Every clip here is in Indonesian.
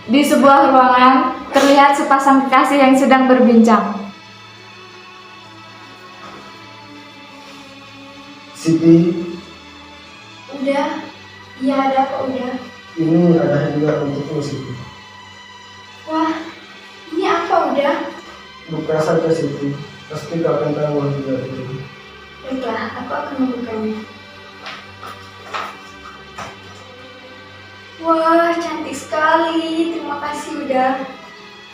Di sebuah ruangan, terlihat sepasang kekasih yang sedang berbincang. Siti, Udah, iya ada apa udah? ini ada hadiah untukmu Siti. Wah, ini apa udah? Buka saja Siti, pasti kau akan tahu hadiah itu. Baiklah, aku akan membukanya. Wah, cantik sekali. Terima kasih udah.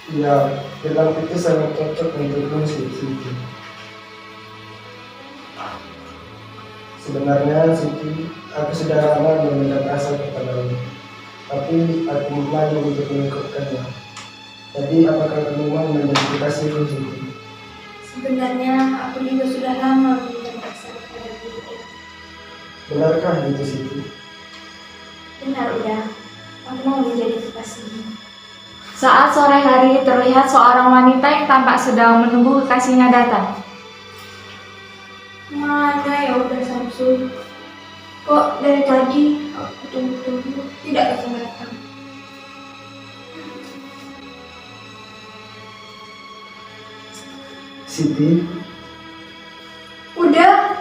Ya, gelang itu sangat cocok untukmu Siti. Sebenarnya Siti, aku sudah lama memendam rasa kepadamu, tapi aku malu untuk mengungkapkannya. Jadi apakah kamu mau menjadi kekasihku Siti? Sebenarnya aku juga sudah lama memberikan rasa kepada diriku. Benarkah itu Siti? Benar udah, aku mau menjadi kekasihmu. Saat sore hari, terlihat seorang wanita yang tampak sedang menunggu kekasihnya datang. Mana ya udah Samsul? Kok dari tadi aku tunggu-tunggu tidak datang-datang? Siti, Udah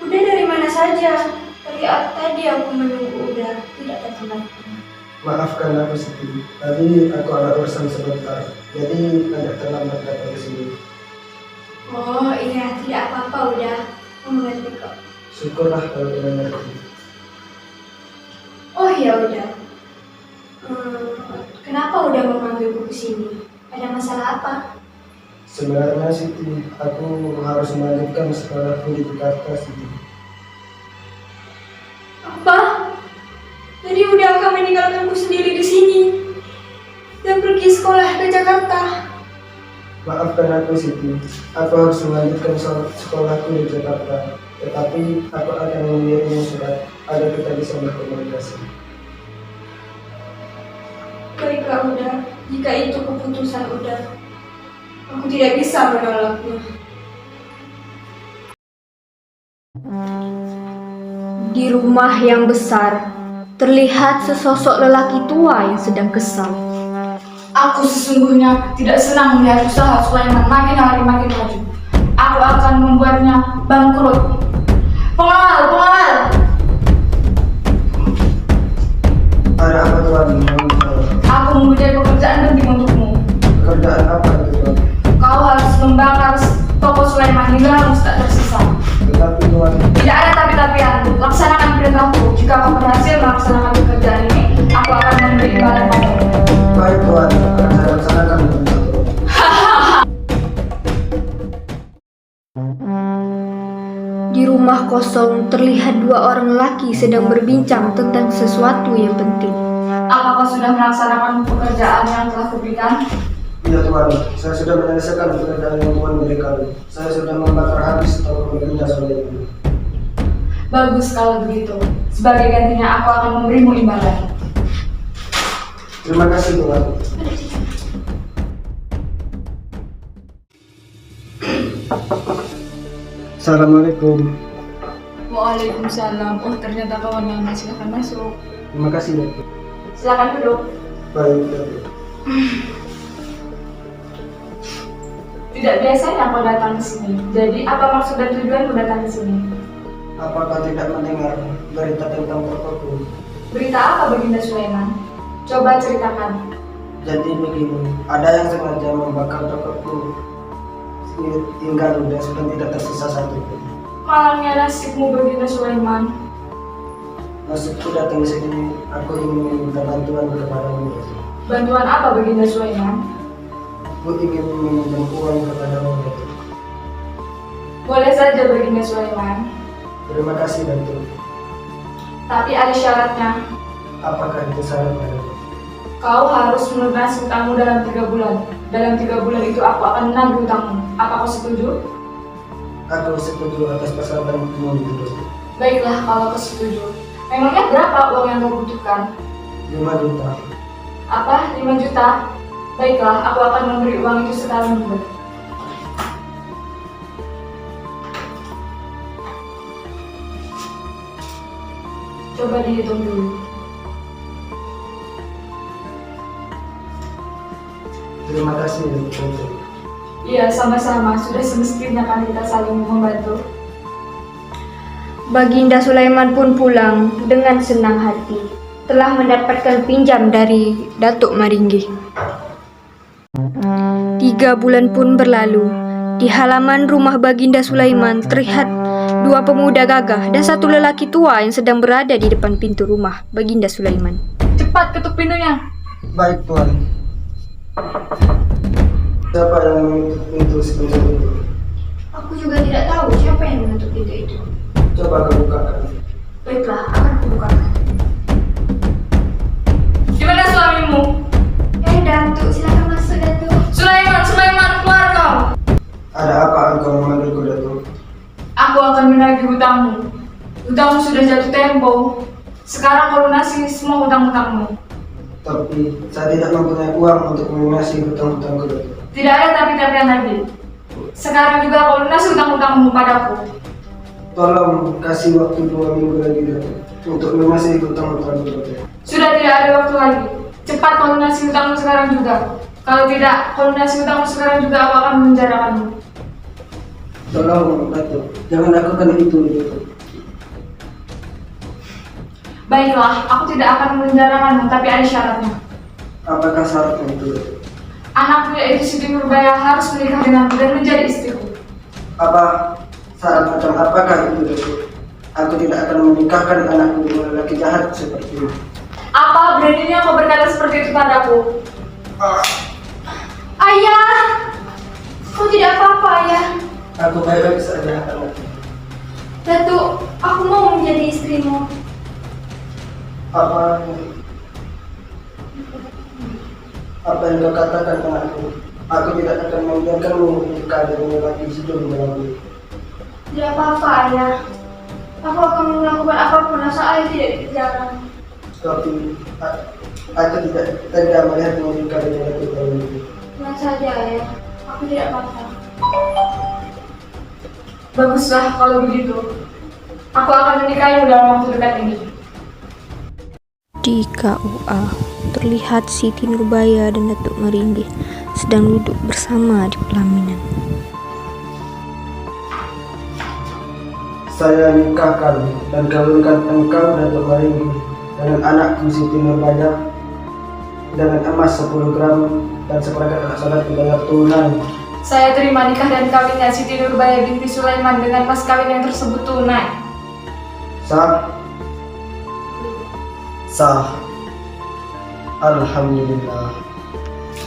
dari mana saja? Lihat tadi aku menunggu udah tidak datang-datang. maafkan aku Siti. Tadi aku ada urusan sebentar, jadi agak terlambat datang ke sini. Oh iya, tidak apa-apa udah. Aku mengerti kok. Syukurlah kalau kau mengerti. Oh iya udah. Kenapa udah memanggilku ke sini? Ada masalah apa? Sebenarnya Siti, aku harus melanjutkan sekolahku di Jakarta Siti. Apa? Jadi udah akan meninggalkanku sendiri di sini dan pergi sekolah ke Jakarta. Maafkan aku Siti, aku harus melanjutkan sekolahku di Jakarta. Tetapi aku akan mengirimmu surat agar kita bisa berkomunikasi. Baiklah udah, jika itu keputusan udah, aku tidak bisa menolaknya. Di rumah yang besar, terlihat sesosok lelaki tua yang sedang kesal. Aku sesungguhnya tidak senang melihat usaha Sulaiman makin hari makin maju. Aku akan membuatnya bangkrut. Pengawal! Ada apa Tuan? Aku mempunyai pekerjaan penting untukmu. Pekerjaan apa itu Tuan? Kau harus membakar toko Sulaiman hingga hangus tak tersisa. Tetapi Tuan, Tidak ada tapi-tapian. Laksanakan perintahku. Jika kau berhasil melaksanakan pekerjaan ini, aku akan memberi imbalan padamu. baik Tuan, akan saya laksanakan perintah Tuan. Di rumah kosong, terlihat dua orang lelaki sedang berbincang tentang sesuatu yang penting. Apakah sudah melaksanakan pekerjaan yang telah kuberikan? Iya Tuan, saya sudah menyelesaikan pekerjaan yang Tuan berikan. Saya sudah membakar habis toko miliknya Sulaiman. Bagus kalau begitu. Sebagai gantinya aku akan memberimu imbalan. Terima kasih Tuan. Assalamualaikum. Waalaikumsalam. Oh, ternyata kawan lama. Silakan masuk. Terima kasih Datuk. Silakan duduk. Baik Datuk. Tidak biasanya aku datang ke sini. Jadi, apa maksud dan tujuanmu datang ke sini? Apakah tidak mendengar berita tentang tokoku? Berita apa Baginda Sulaiman? Coba ceritakan. Jadi begini, ada yang sengaja membakar tokoku hingga ludes dan tidak tersisa satu pun. Malangnya nasibmu Baginda Sulaiman. Maksudku datang ke sini, aku ingin meminta bantuan kepadamu. Datuk. Bantuan apa Baginda Sulaiman? Aku ingin meminjam uang kepadamu. Datuk. Boleh saja Baginda Sulaiman. Terima kasih Datuk. Tapi ada syaratnya. Apakah itu syaratnya? Datuk? Kau harus melunasi hutangmu dalam 3 bulan. Dalam 3 bulan itu aku akan menagih hutangmu. Apa kau setuju? Aku setuju atas persyaratanmu itu. Datuk. Baiklah kalau kau setuju. Memangnya berapa uang yang kau butuhkan? 5 juta. Apa? 5 juta? Baiklah, aku akan memberi uang itu sekarang juga. Coba dihitung dulu. Terima kasih Datuk. Iya, sama-sama. Sudah semestinya kan kita saling membantu. Baginda Sulaiman pun pulang dengan senang hati, telah mendapatkan pinjam dari Datuk Maringgi. 3 bulan pun berlalu. Di halaman rumah Baginda Sulaiman terlihat 2 pemuda gagah dan 1 lelaki tua yang sedang berada di depan pintu rumah Baginda Sulaiman. Cepat ketuk pintunya. Baik Tuan. Siapa yang menutup pintu sebentar itu? Aku juga tidak tahu siapa yang menutup pintu itu. Coba kau bukakan. Baiklah, akan kubukakan. Di mana suamimu? Datuk, silakan masuk Datuk. Sulaiman, keluar kau. Ada apa engkau memanggilku Datuk? Aku akan menagih hutangmu. Hutangmu sudah jatuh tempo. Sekarang kau lunasi semua hutang-hutangmu. Tapi saya tidak mempunyai uang untuk melunasi hutang-hutangku Datuk. Tidak ada tapi-tapian lagi. Sekarang juga kau lunasi hutang-hutangmu padaku. Tolong kasih waktu 2 minggu lagi Datuk untuk melunasi hutang-hutangku Datuk. Sudah tidak ada waktu lagi. Cepat kau lunasi hutangmu sekarang juga. Kalau tidak, kau lunasi hutangmu sekarang juga, aku akan memenjarakanmu. Tolong Datuk, jangan lakukan itu Datuk. Baiklah, aku tidak akan memenjarakanmu, tapi ada syaratnya. Apakah syaratnya itu Datuk? Anakku yaitu Siti Nurbaya harus menikah denganku dan menjadi istriku. Apa syarat macam apakah itu Datuk? Aku tidak akan menikahkan anakku dengan lelaki jahat seperti itu. Apa beraninya kau berkata seperti itu padaku? Ayah! Kau tidak apa-apa, Ayah. Aku baik-baik saja anakku. Datuk, aku mau menjadi istrimu. Apa yang kau katakan anakku? Aku tidak akan membiarkanmu menikah dengan lelaki hidung melalui. Tidak apa-apa, Ayah. Aku akan melakukan apapun asal Ayah tidak di penjara. Tapi aku tidak tega melihat menikah dengan lelaki melalui. Tenang saja, Ayah. Aku tidak apa-apa. Baguslah kalau begitu. Aku akan menikahimu dalam waktu dekat ini. Di KUA, terlihat Siti Nurbaya dan Datuk Maringgi sedang duduk bersama di pelaminan. Saya nikahkan dan kawinkan engkau Datuk Maringgi dengan anakku Siti Nurbaya dengan emas 10 gram dan seperangkat alat sholat dibayar tunai. Saya terima nikah dan kawinnya Siti Nurbaya binti Sulaiman dengan mas kawin yang tersebut tunai. Sah? Sah. Alhamdulillah.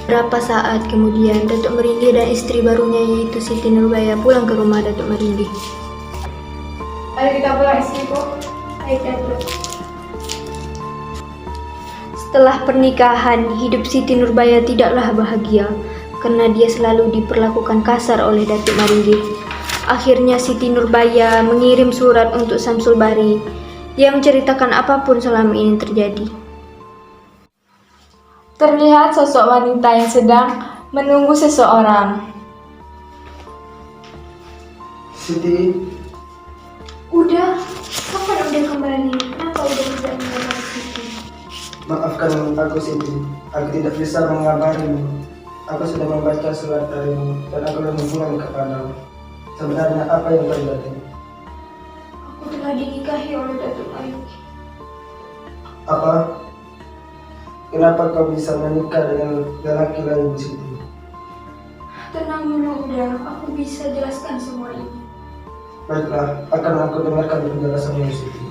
Beberapa saat kemudian, Datuk Maringgi dan istri barunya yaitu Siti Nurbaya pulang ke rumah Datuk Maringgi. Ayo kita pulang istriku. Baik, Datuk. Setelah pernikahan, hidup Siti Nurbaya tidaklah bahagia karena dia selalu diperlakukan kasar oleh Datuk Maringgi. Akhirnya Siti Nurbaya mengirim surat untuk Samsul Bahri. Dia menceritakan apapun selama ini terjadi. Terlihat sosok wanita yang sedang menunggu seseorang. Siti, Udah, kapan udah kembali? Kenapa udah tidak mengabari Siti? maafkan aku Siti. Aku tidak bisa mengabarimu. Aku sudah membaca surat darimu dan aku sudah pulang kepadamu. Sebenarnya apa yang terjadi? Aku telah dinikahi oleh Datuk Maringgi. Apa? Kenapa kau bisa menikah dengan lelaki lain Siti? Tenang dulu, udah. Aku bisa jelaskan semua ini. Baiklah, akan aku dengarkan penjelasanmu Siti.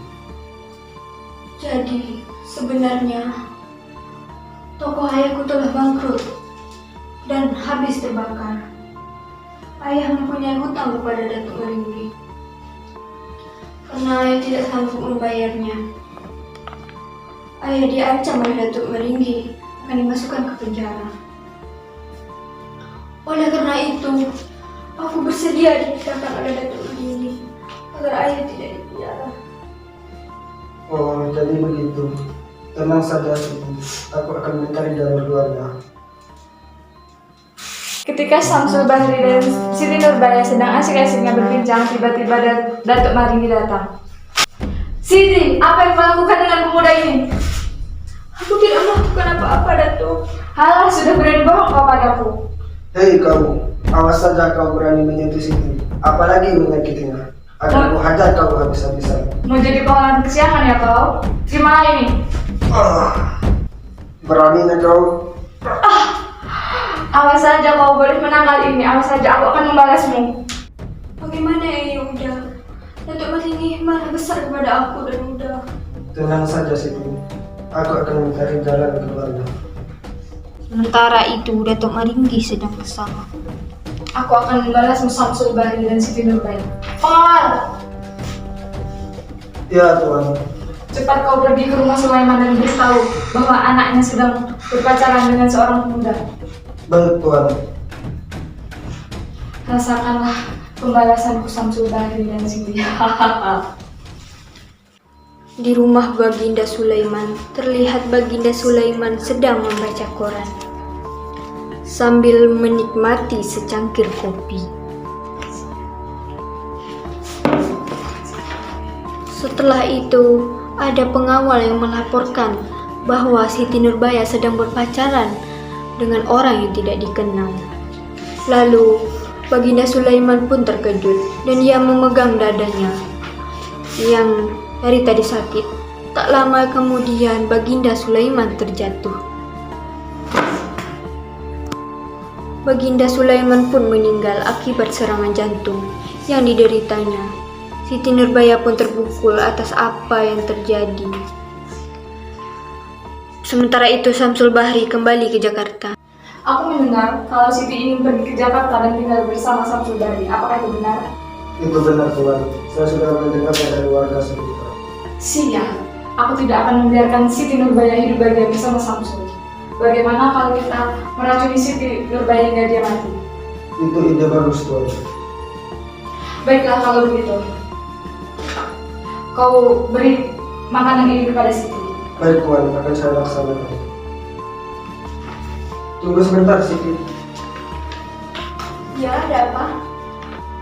Jadi, sebenarnya toko ayahku telah bangkrut dan habis terbakar. Ayah mempunyai hutang kepada Datuk Maringgi. Karena ayah tidak sanggup membayarnya, ayah diancam oleh Datuk Maringgi akan dimasukkan ke penjara. Oleh karena itu, aku bersedia dinikahkan oleh Datuk Maringgi agar ayah tidak dipenjara. Oh, jadi begitu. Tenang saja Siti. Aku akan mencari jalan keluarnya. Ketika Samsul Bahri dan Siti Nurbaya sedang asik-asiknya berbincang, tiba-tiba Datuk Maringgi datang. Siti, apa yang kau lakukan dengan pemuda ini? Aku tidak melakukan apa-apa, Datuk. Halah, sudah berani bohong kau padaku. Hei kamu, awas saja kau berani menyentuh Siti, apalagi menyakitinya. Akan ku hajar kau habis-habisan. Mau jadi pahlawan kesiangan ya kau? Terimalah ini. Beraninya kau. Awas saja kau boleh menang kali ini. Awas saja aku akan membalasmu. Bagaimana ya Yuda? Datuk Maringgi marah besar kepada aku dan Yuda. Tenang saja Siti, aku akan mencari jalan keluarnya. Sementara itu Datuk Maringgi sedang kesal. Aku akan membalasmu Samsul Bahri dan Siti Nurbaya. Pengawal, Ya Tuan. cepat kau pergi ke rumah Sulaiman dan beritahu bahwa anaknya sedang berpacaran dengan seorang pemuda. Baik Tuan. Rasakanlah pembalasanku Samsul Bahri dan Siti. Di rumah Baginda Sulaiman, terlihat Baginda Sulaiman sedang membaca koran sambil menikmati secangkir kopi. Setelah itu, ada pengawal yang melaporkan bahwa Siti Nurbaya sedang berpacaran dengan orang yang tidak dikenal. Lalu, Baginda Sulaiman pun terkejut dan ia memegang dadanya yang dari tadi sakit. Tak lama kemudian Baginda Sulaiman terjatuh. Baginda Sulaiman pun meninggal akibat serangan jantung yang dideritanya. Siti Nurbaya pun terpukul atas apa yang terjadi. Sementara itu Samsul Bahri kembali ke Jakarta. Aku mendengar kalau Siti ingin pergi ke Jakarta dan tinggal bersama Samsul Bahri. Apakah itu benar? Itu benar Tuan, saya sudah mendengarnya dari warga sekitar. Siap. Aku tidak akan membiarkan Siti Nurbaya hidup bahagia bersama Samsul. Bagaimana kalau kita meracuni Siti Nurbaya hingga dia mati? Itu ide bagus Tuan. Baiklah kalau begitu. Kau beri makanan ini kepada Siti. Baik Tuan, akan saya laksanakan. Tunggu sebentar Siti. Ya, ada apa?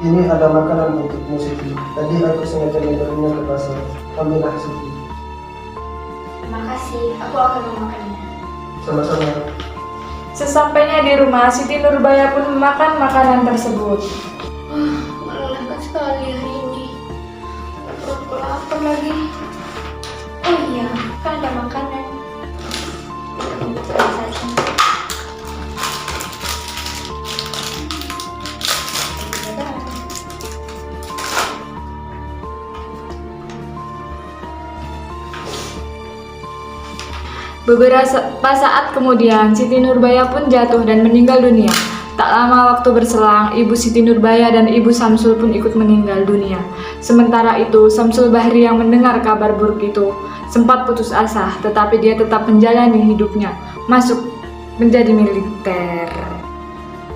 Ini ada makanan untukmu Siti. Tadi aku sengaja memberinya ke pasar. Ambillah Siti. Terima kasih, aku akan memakannya. Sama-sama. Sesampainya di rumah, Siti Nurbaya pun memakan makanan tersebut. Melelahkan sekali hari ini. Perutku lapar lagi. Oh iya, kan ada makanan. Beberapa saat kemudian, Siti Nurbaya pun jatuh dan meninggal dunia. Tak lama waktu berselang, Ibu Siti Nurbaya dan Ibu Samsul pun ikut meninggal dunia. Sementara itu, Samsul Bahri yang mendengar kabar buruk itu sempat putus asa, tetapi dia tetap menjalani hidupnya, masuk menjadi militer.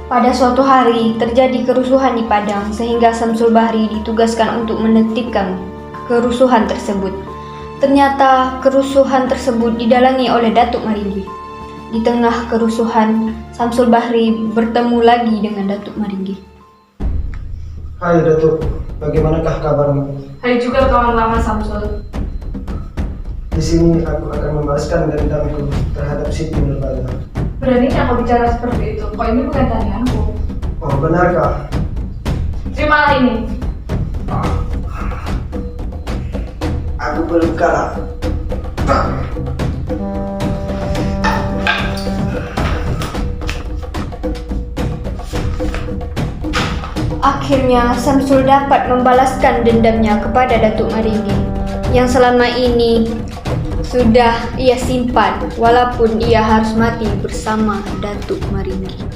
Pada suatu hari terjadi kerusuhan di Padang sehingga Samsul Bahri ditugaskan untuk menertibkan kerusuhan tersebut. Ternyata kerusuhan tersebut didalangi oleh Datuk Maringgi. Di tengah kerusuhan, Samsul Bahri bertemu lagi dengan Datuk Maringgi. Hai Datuk, bagaimanakah kabarmu? Hai juga kawan lama Samsul. Di sini aku akan membalaskan dendamku terhadap Siti Nurbaya. Beraninya kau bicara seperti itu? Kok ini bukan tanyaan?ku. Oh benarkah? Terimalah ini. Aku belum kalah. Akhirnya Samsul dapat membalaskan dendamnya kepada Datuk Maringgi yang selama ini sudah ia simpan walaupun ia harus mati bersama Datuk Maringgi.